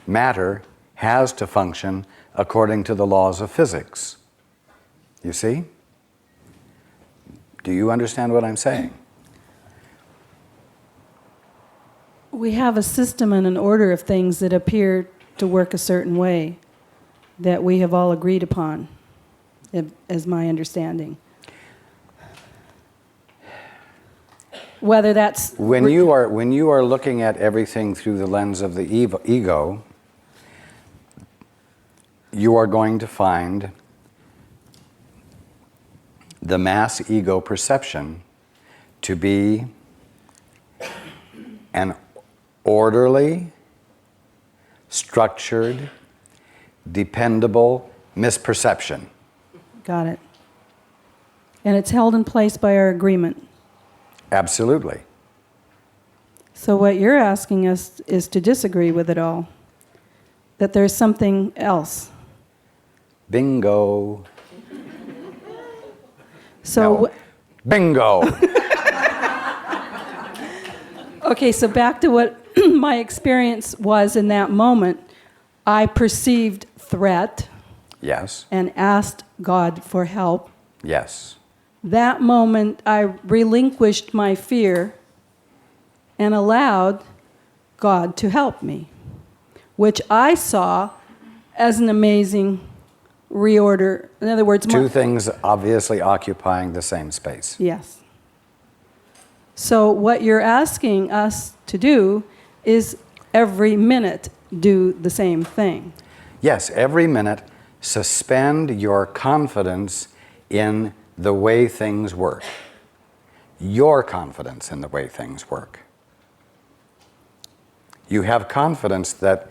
matter has to function according to the laws of physics. You see? Do you understand what I'm saying? We have a system and an order of things that appear to work a certain way that we have all agreed upon, as my understanding. Whether that's... When you are looking at everything through the lens of the ego, you are going to find the mass ego perception to be an orderly, structured, dependable misperception. Got it. And it's held in place by our agreement. Absolutely. So what you're asking us is to disagree with it all. That there's something else. Bingo. So No. Bingo. okay, so back to what my experience was in that moment. I perceived threat. Yes. And asked God for help. Yes. That moment, I relinquished my fear and allowed God to help me, which I saw as an amazing reorder. In other words, two things obviously occupying the same space. Yes. So what you're asking us to do is every minute do the same thing. Yes, every minute suspend your confidence in the way things work. Your confidence in the way things work. You have confidence that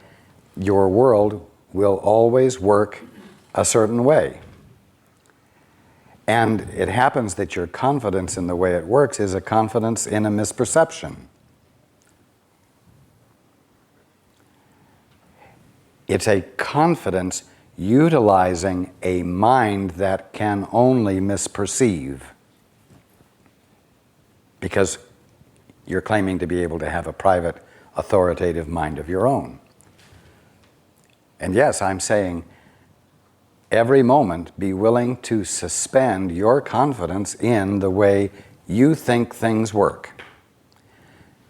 your world will always work a certain way. And it happens that your confidence in the way it works is a confidence in a misperception. It's a confidence utilizing a mind that can only misperceive, because you're claiming to be able to have a private, authoritative mind of your own. And yes, I'm saying every moment be willing to suspend your confidence in the way you think things work,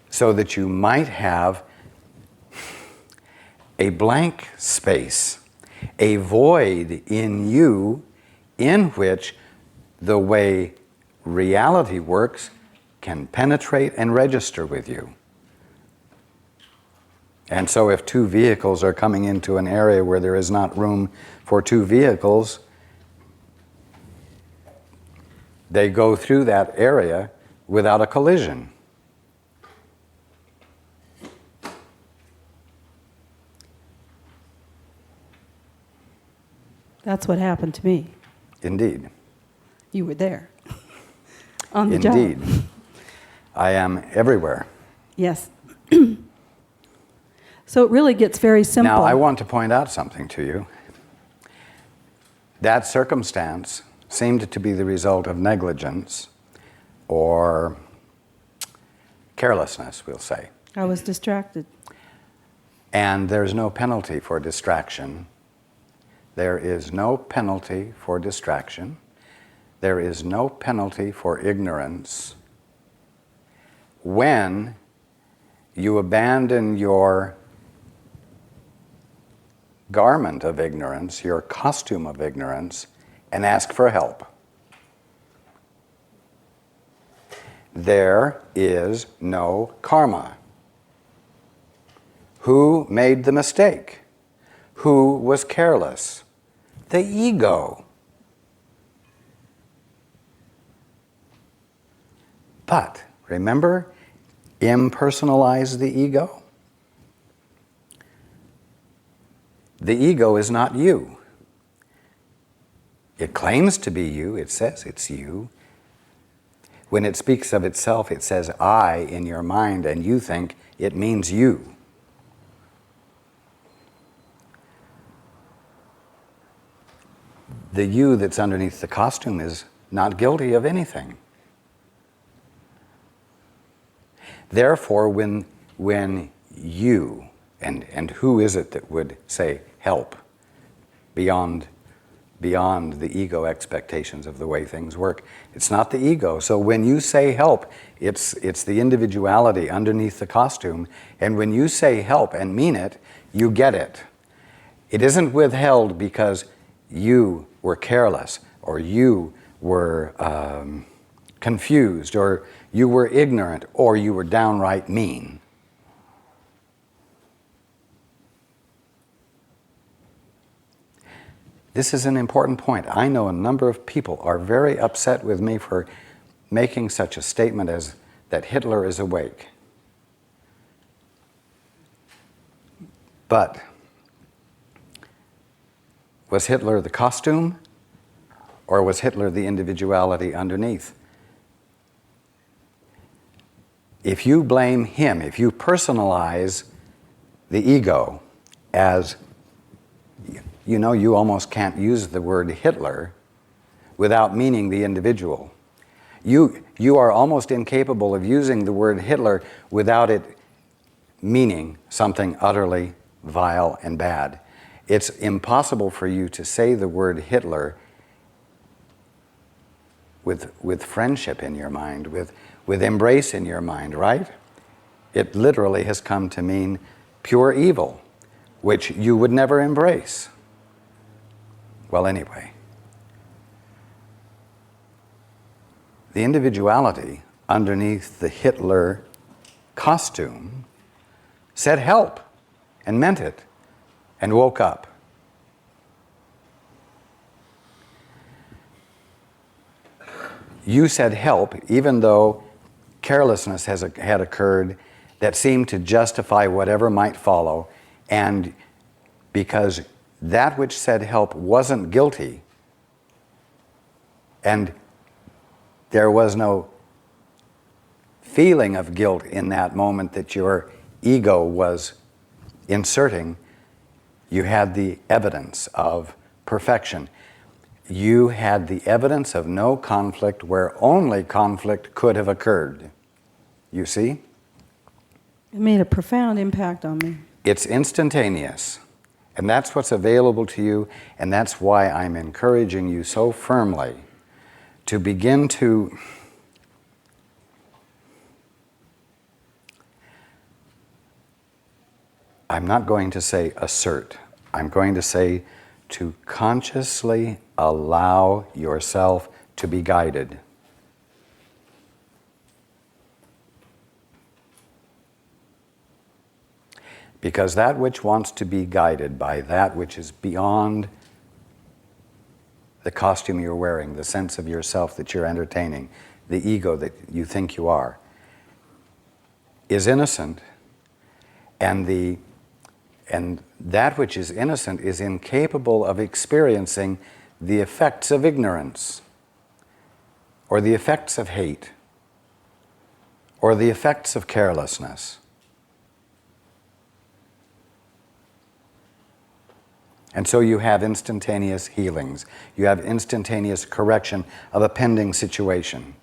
so that you might have a blank space, a void in you in which the way reality works can penetrate and register with you. And so if two vehicles are coming into an area where there is not room for two vehicles, they go through that area without a collision. That's what happened to me. Indeed. You were there. On the Indeed. job. I am everywhere. Yes. So it really gets very simple. Now, I want to point out something to you. That circumstance seemed to be the result of negligence or carelessness, we'll say. I was distracted. And there's no penalty for distraction. There is no penalty for distraction. There is no penalty for ignorance. When you abandon your garment of ignorance, your costume of ignorance, and ask for help. There is no karma. Who made the mistake? Who was careless? The ego. But remember, impersonalize the ego. The ego is not you. It claims to be you. It says it's you. When it speaks of itself, it says I in your mind, and you think it means you. The you that's underneath the costume is not guilty of anything. Therefore, when you And who is it that would say help beyond the ego expectations of the way things work? It's not the ego. So when you say help, it's the individuality underneath the costume. And when you say help and mean it, you get it. It isn't withheld because you were careless, or you were confused, or you were ignorant, or you were downright mean. This is an important point. I know a number of people are very upset with me for making such a statement as that Hitler is awake. But was Hitler the costume, or was Hitler the individuality underneath? If you blame him, if you personalize the ego as, you know, you almost can't use the word Hitler without meaning the individual. You are almost incapable of using the word Hitler without it meaning something utterly vile and bad. It's impossible for you to say the word Hitler with friendship in your mind, with embrace in your mind, right? It literally has come to mean pure evil, which you would never embrace. Well, anyway, the individuality underneath the Hitler costume said help and meant it and woke up. You said help even though carelessness had occurred that seemed to justify whatever might follow, and because that which said help wasn't guilty, and there was no feeling of guilt in that moment that your ego was inserting, you had the evidence of perfection. You had the evidence of no conflict where only conflict could have occurred. You see? It made a profound impact on me. It's instantaneous. And that's what's available to you, and that's why I'm encouraging you so firmly to begin to I'm not going to say assert. I'm going to say to consciously allow yourself to be guided. Because that which wants to be guided by that which is beyond the costume you're wearing, the sense of yourself that you're entertaining, the ego that you think you are, is innocent, and that which is innocent is incapable of experiencing the effects of ignorance, or the effects of hate, or the effects of carelessness. And so you have instantaneous healings. You have instantaneous correction of a pending situation.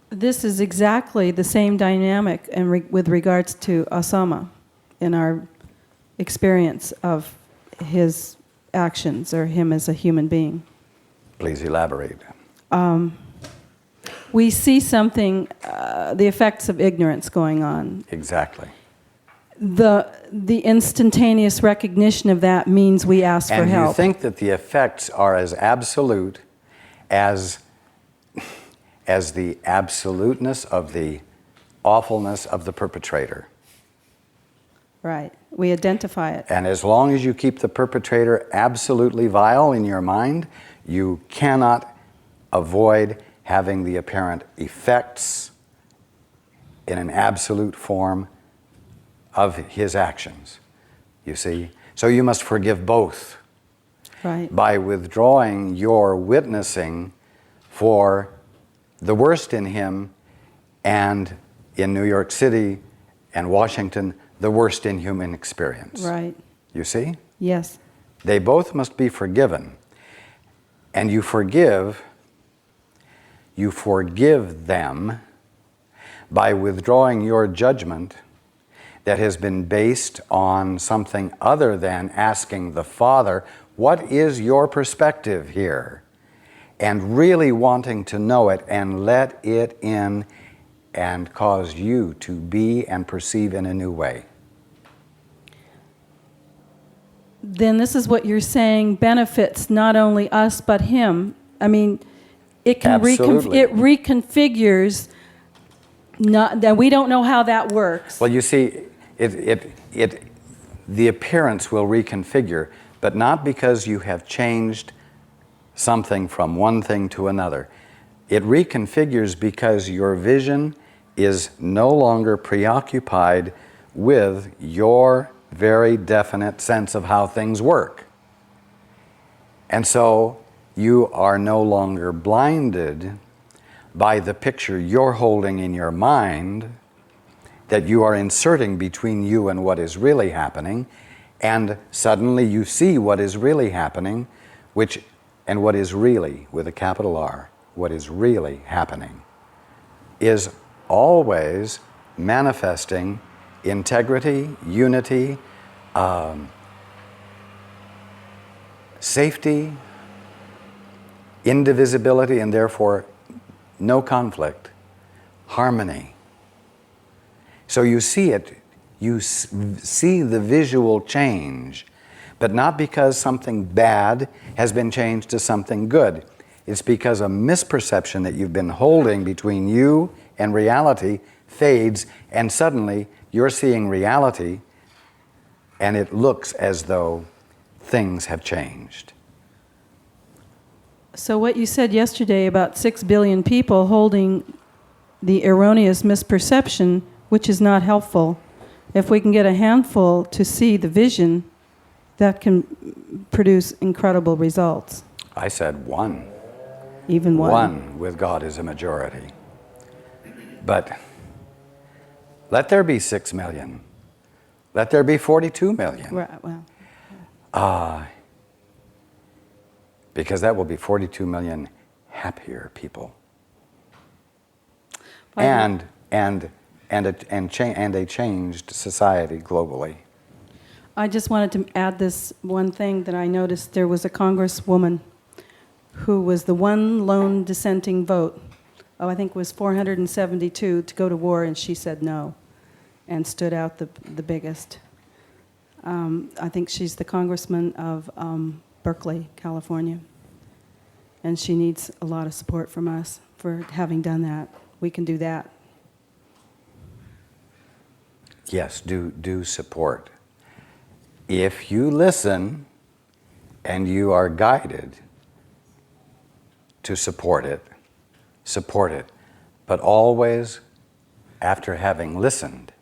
This is exactly the same dynamic with regards to Osama in our experience of his actions or him as a human being. Please elaborate. We see something, the effects of ignorance going on. Exactly. The instantaneous recognition of that means we ask for help. And you think that the effects are as absolute as the absoluteness of the awfulness of the perpetrator. Right. We identify it. And as long as you keep the perpetrator absolutely vile in your mind, you cannot avoid having the apparent effects in an absolute form of his actions, you see? So you must forgive both. Right. By withdrawing your witnessing for the worst in him, and in New York City and Washington, the worst in human experience. Right. You see? Yes. They both must be forgiven. And you forgive them by withdrawing your judgment that has been based on something other than asking the Father, what is your perspective here? And really wanting to know it and let it in and cause you to be and perceive in a new way. Then this is what you're saying benefits not only us but him. I mean, it can Absolutely. it reconfigures. Not that we don't know how that works. Well, you see, the appearance will reconfigure, but not because you have changed something from one thing to another. It reconfigures because your vision is no longer preoccupied with your very definite sense of how things work. And so you are no longer blinded by the picture you're holding in your mind that you are inserting between you and what is really happening, and suddenly you see what is really happening, and what is really, with a capital R, what is really happening is always manifesting integrity, unity, safety, indivisibility, and therefore no conflict, harmony. So you see it, you see the visual change, but not because something bad has been changed to something good. It's because a misperception that you've been holding between you and reality fades, and suddenly you're seeing reality, and it looks as though things have changed. So what you said yesterday about 6 billion people holding the erroneous misperception, which is not helpful, if we can get a handful to see the vision, that can produce incredible results. I said one. Even one. One with God is a majority. But let there be 6 million. Let there be 42 million. Right, well. Because that will be 42 million happier people. By the- And a changed society globally. I just wanted to add this one thing that I noticed. There was a congresswoman who was the one lone dissenting vote. I think it was 472 to go to war, and she said no and stood out the biggest. I think she's the congressman of Berkeley, California. And she needs a lot of support from us for having done that. We can do that. Yes, do support. If you listen and you are guided to support it. But always, after having listened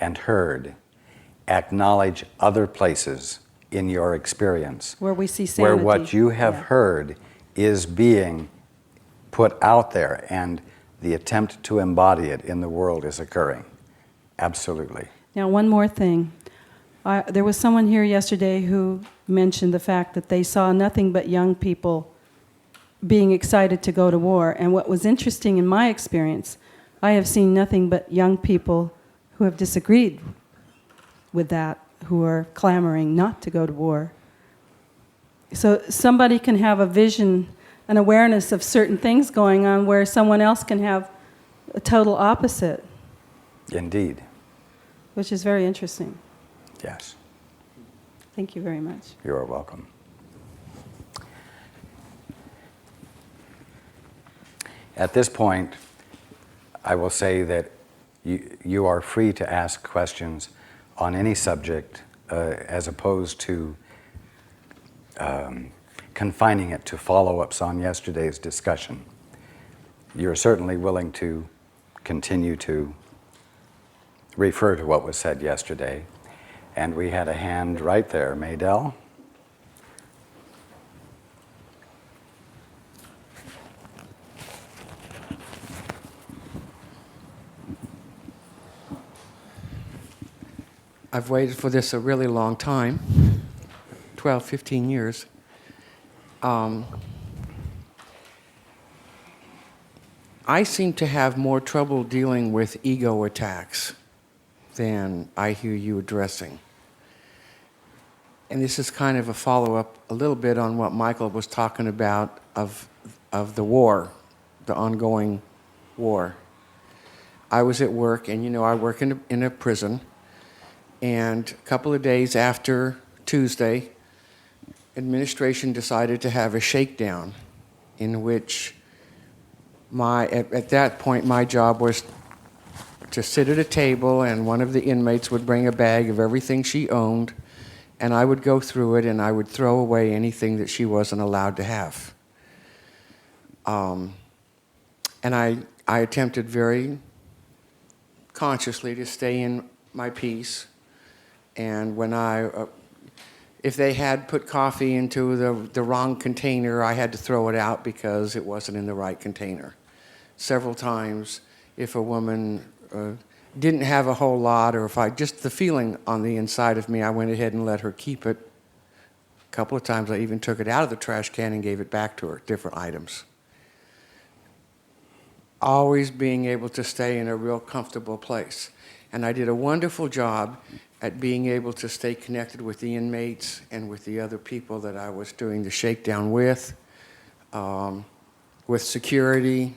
and heard, acknowledge other places in your experience Where we see where sanity. what you have heard is being put out there and the attempt to embody it in the world is occurring. Absolutely. Now, one more thing. There was someone here yesterday who mentioned the fact that they saw nothing but young people being excited to go to war. And what was interesting in my experience, I have seen nothing but young people who have disagreed with that, who are clamoring not to go to war. So somebody can have a vision, an awareness of certain things going on where someone else can have a total opposite. Indeed. Which is very interesting. Yes. Thank you very much. You are welcome. At this point, I will say that you are free to ask questions on any subject as opposed to confining it to follow-ups on yesterday's discussion. You're certainly willing to continue to refer to what was said yesterday. And we had a hand right there. Maydell? I've waited for this a really long time, 12, 15 years. I seem to have more trouble dealing with ego attacks than I hear you addressing. And this is kind of a follow-up a little bit on what Michael was talking about of the war, the ongoing war. I was at work, and I work in a prison, and a couple of days after Tuesday, administration decided to have a shakedown in which at that point my job was to sit at a table, and one of the inmates would bring a bag of everything she owned, and I would go through it and I would throw away anything that she wasn't allowed to have. And I attempted very consciously to stay in my peace. And when if they had put coffee into the wrong container, I had to throw it out because it wasn't in the right container. Several times, if a woman didn't have a whole lot, or just the feeling on the inside of me, I went ahead and let her keep it. A couple of times I even took it out of the trash can and gave it back to her, different items. Always being able to stay in a real comfortable place. And I did a wonderful job at being able to stay connected with the inmates and with the other people that I was doing the shakedown with security.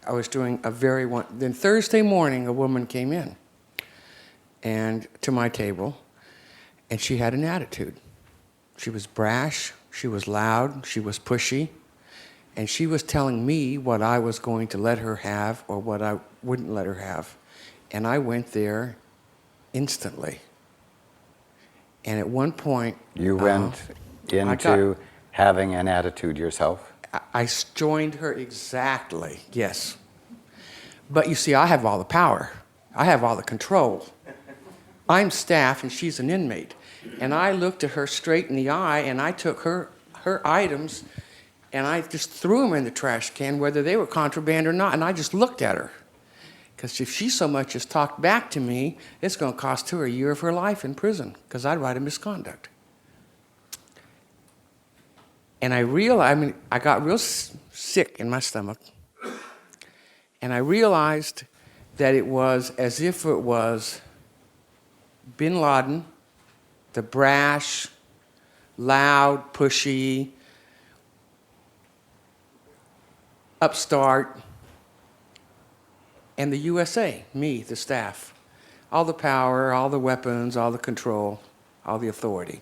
I was doing then Thursday morning, a woman came in and to my table, and she had an attitude. She was brash, she was loud, she was pushy, and she was telling me what I was going to let her have or what I wouldn't let her have. And I went there instantly. And at one point... You went into having an attitude yourself? I joined her exactly, yes. But you see, I have all the power. I have all the control. I'm staff and she's an inmate. And I looked at her straight in the eye and I took her items and I just threw them in the trash can, whether they were contraband or not, and I just looked at her. Because if she so much as talked back to me, it's going to cost her a year of her life in prison, because I'd write a misconduct. And I got real sick in my stomach. And I realized that it was as if it was Bin Laden, the brash, loud, pushy, upstart, and the USA, me, the staff. All the power, all the weapons, all the control, all the authority.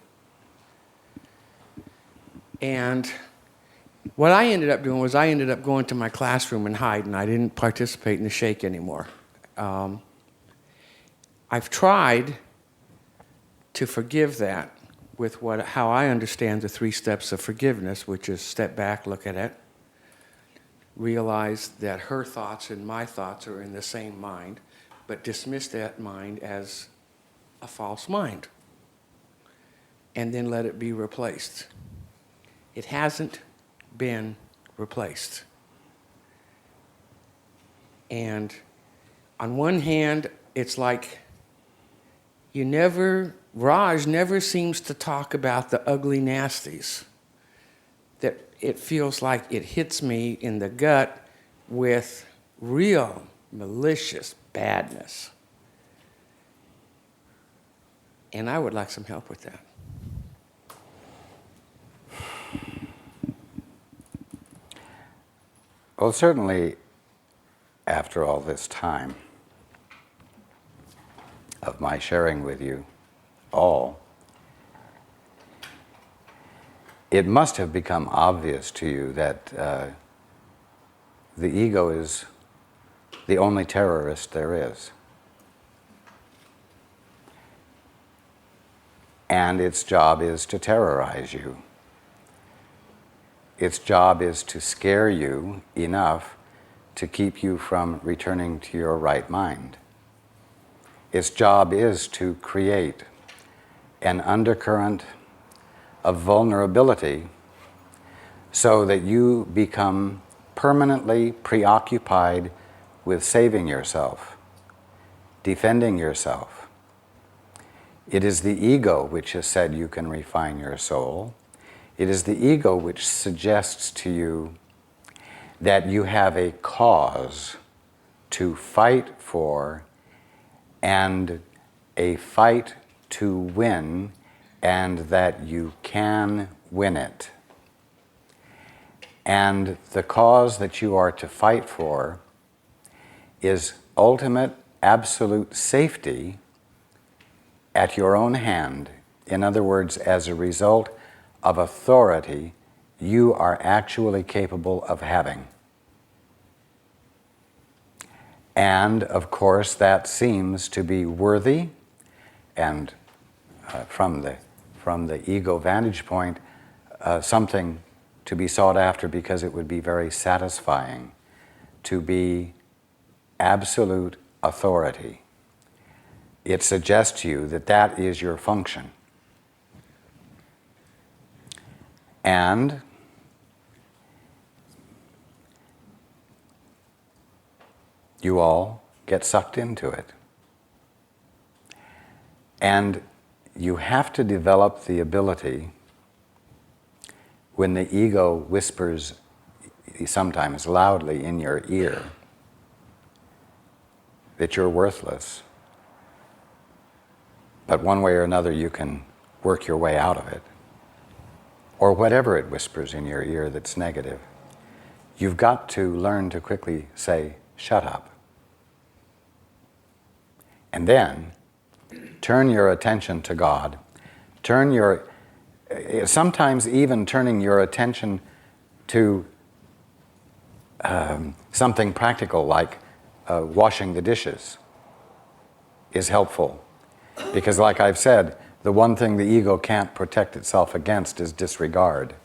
And what I ended up doing was I ended up going to my classroom and hiding. I didn't participate in the shake anymore. I've tried to forgive that with how I understand the 3 steps of forgiveness, which is step back, look at it, realize that her thoughts and my thoughts are in the same mind, but dismiss that mind as a false mind, and then let it be replaced. It hasn't been replaced. And on one hand, it's like Raj never seems to talk about the ugly nasties. That it feels like it hits me in the gut with real malicious badness. And I would like some help with that. Well, certainly, after all this time of my sharing with you all, it must have become obvious to you that the ego is the only terrorist there is. And its job is to terrorize you. Its job is to scare you enough to keep you from returning to your right mind. Its job is to create an undercurrent of vulnerability so that you become permanently preoccupied with saving yourself, defending yourself. It is the ego which has said you can refine your soul. It is the ego which suggests to you that you have a cause to fight for and a fight to win, and that you can win it. And the cause that you are to fight for is ultimate, absolute safety at your own hand. In other words, as a result of authority you are actually capable of having. And, of course, that seems to be worthy, and from the ego vantage point, something to be sought after, because it would be very satisfying to be absolute authority. It suggests to you that that is your function. And you all get sucked into it. And you have to develop the ability, when the ego whispers sometimes loudly in your ear that you're worthless, but one way or another you can work your way out of it, or whatever it whispers in your ear that's negative, you've got to learn to quickly say, shut up. And then turn your attention to God. Sometimes even turning your attention to something practical like washing the dishes is helpful. Because like I've said, the one thing the ego can't protect itself against is disregard.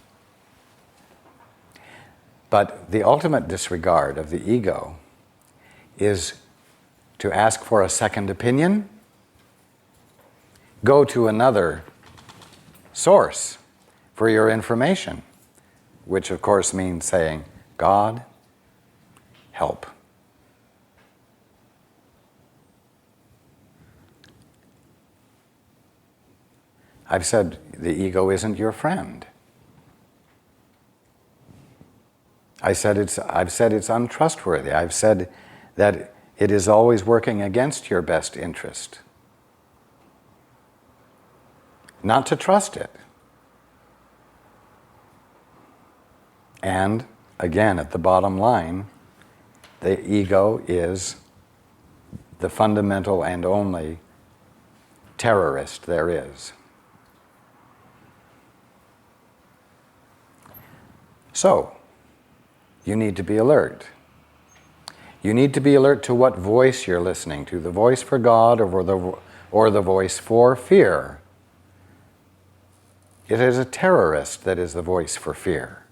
But the ultimate disregard of the ego is to ask for a second opinion, go to another source for your information, which of course means saying, God, help. I've said the ego isn't your friend. I've said it's untrustworthy. I've said that it is always working against your best interest. Not to trust it. And again, at the bottom line, the ego is the fundamental and only terrorist there is. So, you need to be alert. You need to be alert to what voice you're listening to, the voice for God or the voice for fear. It is a terrorist that is the voice for fear.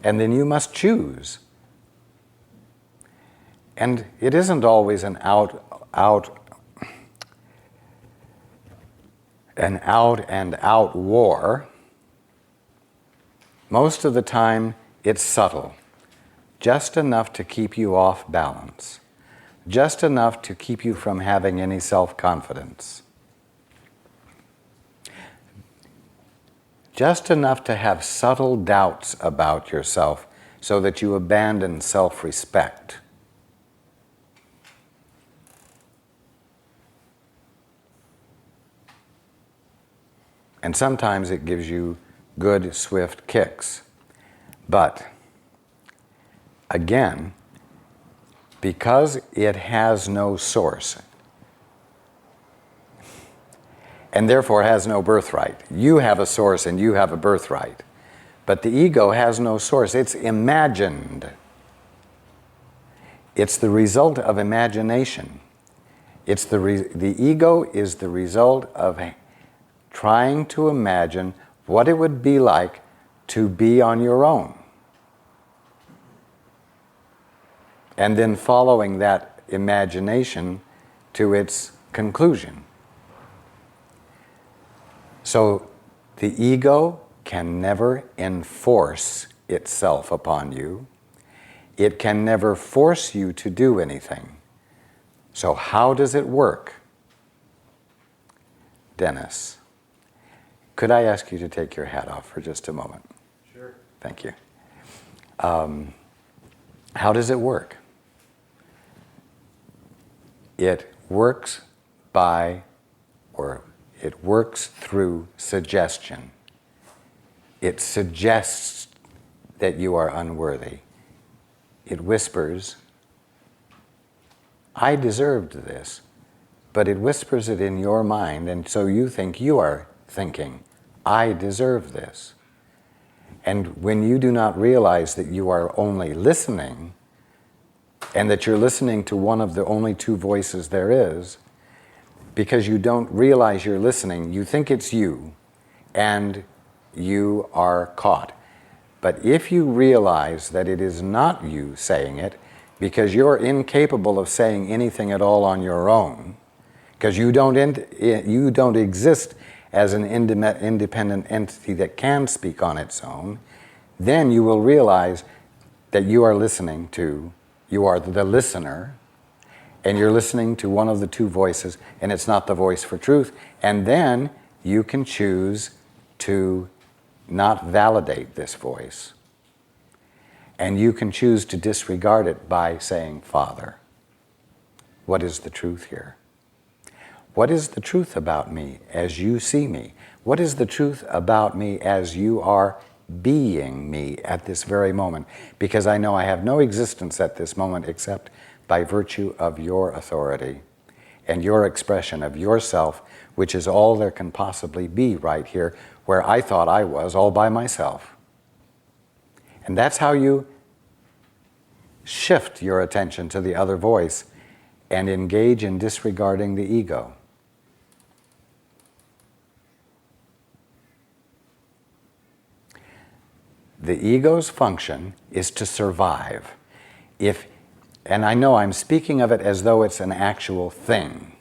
And then you must choose. And it isn't always an out and out war. Most of the time it's subtle, just enough to keep you off balance, just enough to keep you from having any self-confidence, just enough to have subtle doubts about yourself so that you abandon self-respect. And sometimes it gives you good, swift kicks. But, again, because it has no source, and therefore has no birthright. You have a source and you have a birthright. But the ego has no source. It's imagined. It's the result of imagination. The ego is the result of trying to imagine what it would be like to be on your own. And then following that imagination to its conclusion. So the ego can never enforce itself upon you. It can never force you to do anything. So how does it work? Dennis, could I ask you to take your hat off for just a moment? Sure. Thank you. How does it work? It works by, or it works through suggestion. It suggests that you are unworthy. It whispers, I deserved this, but it whispers it in your mind, and so you think you are thinking, I deserve this. And when you do not realize that you are only listening, and that you're listening to one of the only two voices there is, because you don't realize you're listening, you think it's you, and you are caught. But if you realize that it is not you saying it, because you're incapable of saying anything at all on your own, because you don't exist as an independent entity that can speak on its own, then you will realize that you are listening to, you are the listener, and you're listening to one of the two voices, and it's not the voice for truth. And then you can choose to not validate this voice. And you can choose to disregard it by saying, Father, what is the truth here? What is the truth about me as you see me? What is the truth about me as you are being me at this very moment? Because I know I have no existence at this moment except by virtue of your authority and your expression of yourself, which is all there can possibly be right here, where I thought I was all by myself. And that's how you shift your attention to the other voice and engage in disregarding the ego. The ego's function is to survive. And I know I'm speaking of it as though it's an actual thing,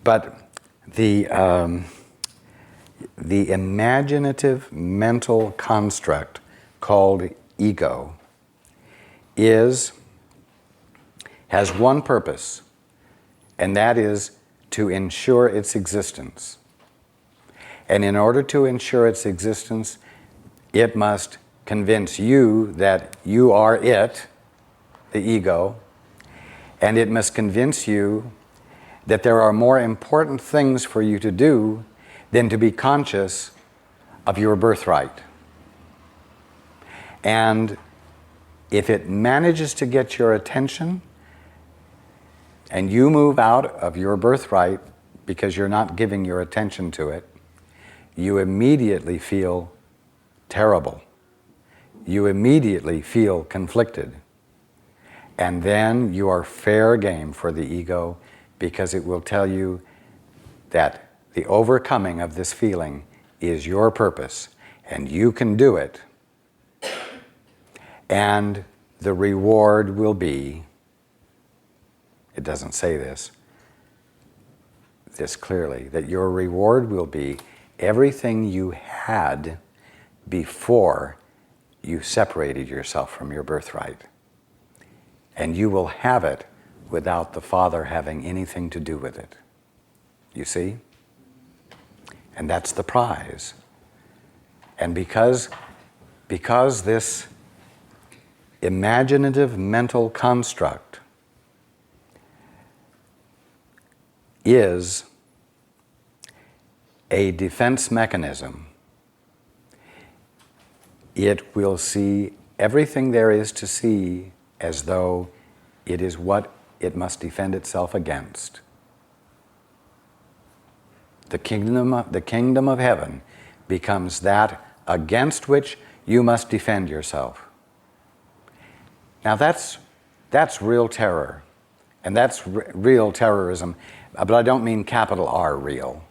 but the imaginative mental construct called ego has one purpose, and that is to ensure its existence. And in order to ensure its existence, it must convince you that you are it, the ego, and it must convince you that there are more important things for you to do than to be conscious of your birthright. And if it manages to get your attention and you move out of your birthright because you're not giving your attention to it, you immediately feel terrible. You immediately feel conflicted. And then you are fair game for the ego, because it will tell you that the overcoming of this feeling is your purpose, and you can do it. And the reward will be, it doesn't say this clearly, that your reward will be everything you had before you separated yourself from your birthright. And you will have it without the Father having anything to do with it. You see? And that's the prize. And because this imaginative mental construct is a defense mechanism, it will see everything there is to see as though it is what it must defend itself against. The kingdom of heaven becomes that against which you must defend yourself. Now that's real terror, and that's real terrorism, but I don't mean capital R real.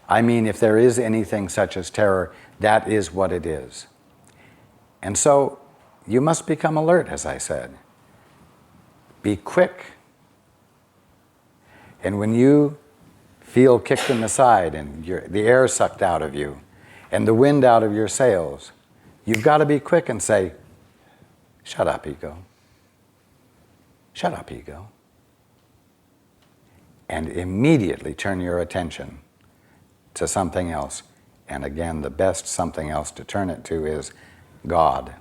I mean, if there is anything such as terror, that is what it is. And so you must become alert, as I said. Be quick. And when you feel kicked in the side and the air sucked out of you and the wind out of your sails, you've got to be quick and say, shut up, ego. Shut up, ego. And immediately turn your attention to something else. And again, the best something else to turn it to is God.